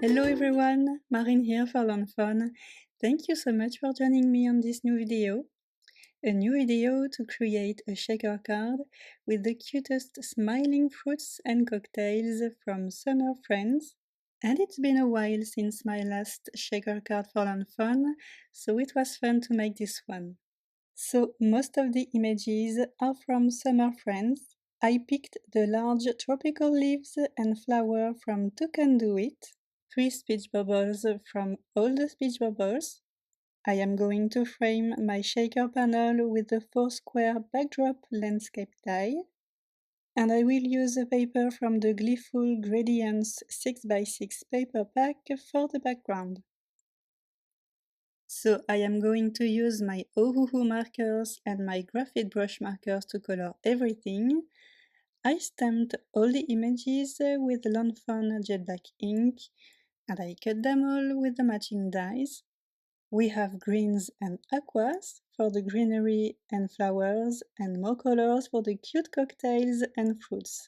Hello everyone, Marine here for lawnfawn. Thank you so much for joining me on this new video. A new video to create a shaker card with the cutest smiling fruits and cocktails from summer friends. And it's been a while since my last shaker card for lawnfawn, so it was fun to make this one. So most of the images are from summer friends. I picked the large tropical leaves and flower from Toucan Do It, 3 speech bubbles from all the speech bubbles. I am going to frame my shaker panel with the foursquare backdrop landscape die, and I will use a paper from the Gleeful Gradients 6x6 paper pack for the background. So I am going to use my Ohuhu markers and my graphite brush markers to color everything. I stamped all the images with lawnfawn jet black ink, and I cut them all with the matching dies. We have greens and aquas for the greenery and flowers, and more colors for the cute cocktails and fruits.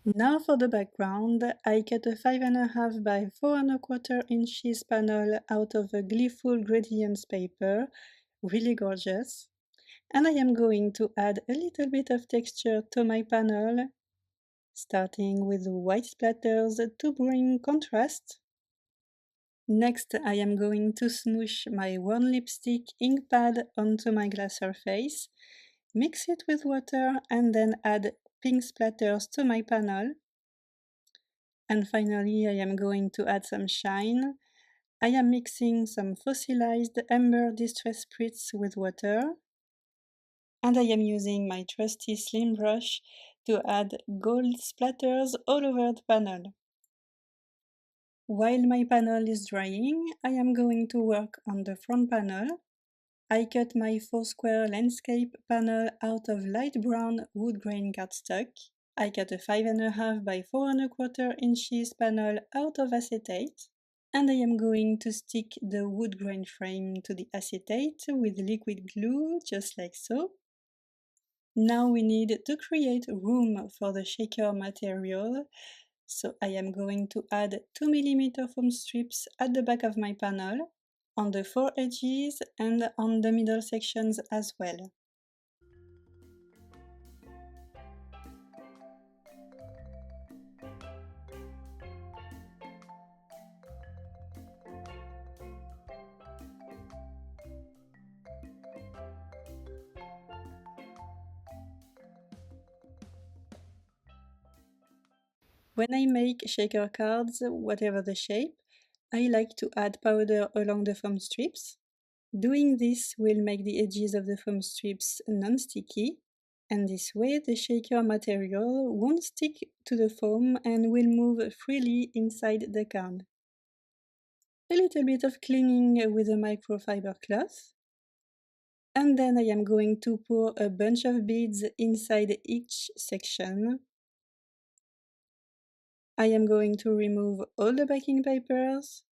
Now for the background, I cut a 5.5 by 4.25 inches panel out of a Gleeful Gradients paper, really gorgeous. And I am going to add a little bit of texture to my panel, starting with white splatters to bring contrast. Next, I am going to smoosh my worn lipstick ink pad onto my glass surface, mix it with water, and then add pink splatters to my panel. And finally, I am going to add some shine. I am mixing some fossilized amber distress spritz with water. And I am using my trusty slim brush to add gold splatters all over the panel. While my panel is drying, I am going to work on the front panel. I cut my foursquare landscape panel out of light brown woodgrain cardstock. I cut a 5.5 by 4.25 inches panel out of acetate. And I am going to stick the woodgrain frame to the acetate with liquid glue, just like so. Now we need to create room for the shaker material, so I am going to add 2mm foam strips at the back of my panel, on the four edges and on the middle sections as well. When I make shaker cards, whatever the shape, I like to add powder along the foam strips. Doing this will make the edges of the foam strips non-sticky, and this way the shaker material won't stick to the foam and will move freely inside the card. A little bit of cleaning with a microfiber cloth. And then I am going to pour a bunch of beads inside each section. I am going to remove all the backing papers,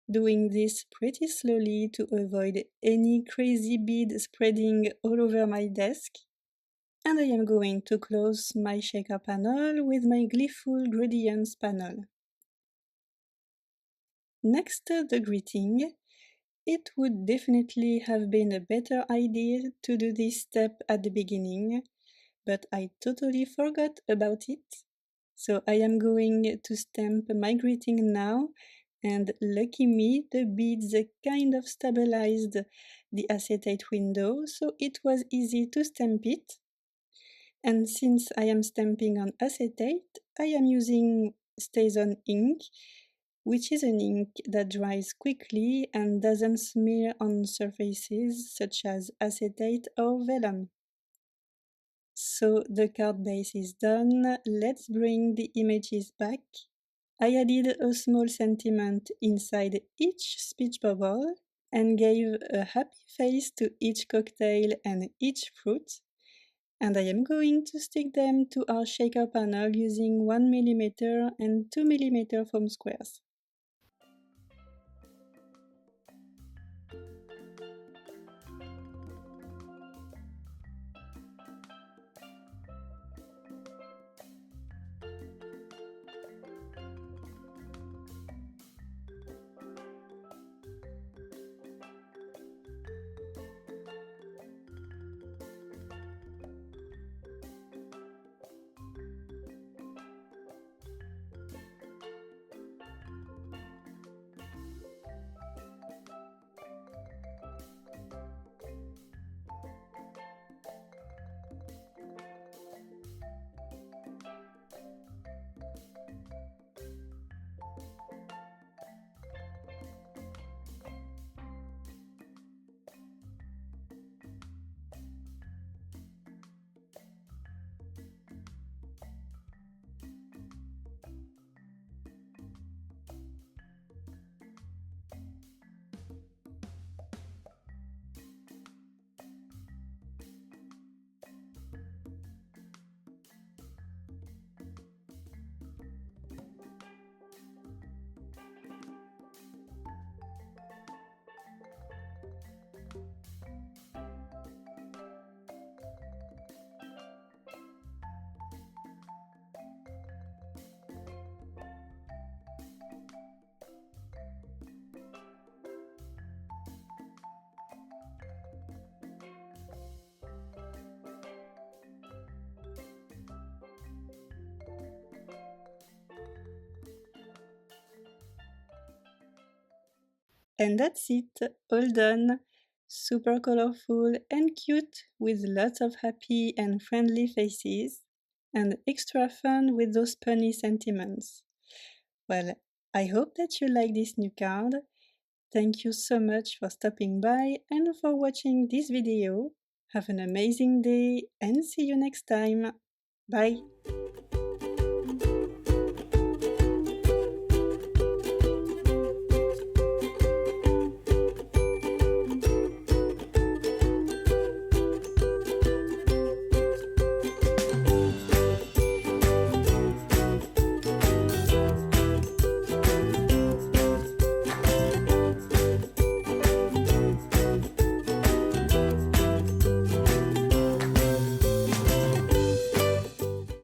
doing this pretty slowly to avoid any crazy bead spreading all over my desk. And I am going to close my shaker panel with my Gleeful Gradients panel. Next, the greeting. It would definitely have been a better idea to do this step at the beginning, but I totally forgot about it. So I am going to stamp my greeting now, and lucky me, the beads kind of stabilized the acetate window, so it was easy to stamp it. And since I am stamping on acetate, I am using StazOn ink, which is an ink that dries quickly and doesn't smear on surfaces such as acetate or vellum. So the card base is done. Let's bring the images back. I added a small sentiment inside each speech bubble and gave a happy face to each cocktail and each fruit. And I am going to stick them to our shaker panel using 1mm and 2mm foam squares. And that's it, all done! Super colorful and cute with lots of happy and friendly faces, and extra fun with those punny sentiments. Well, I hope that you like this new card. Thank you so much for stopping by and for watching this video. Have an amazing day and see you next time. Bye!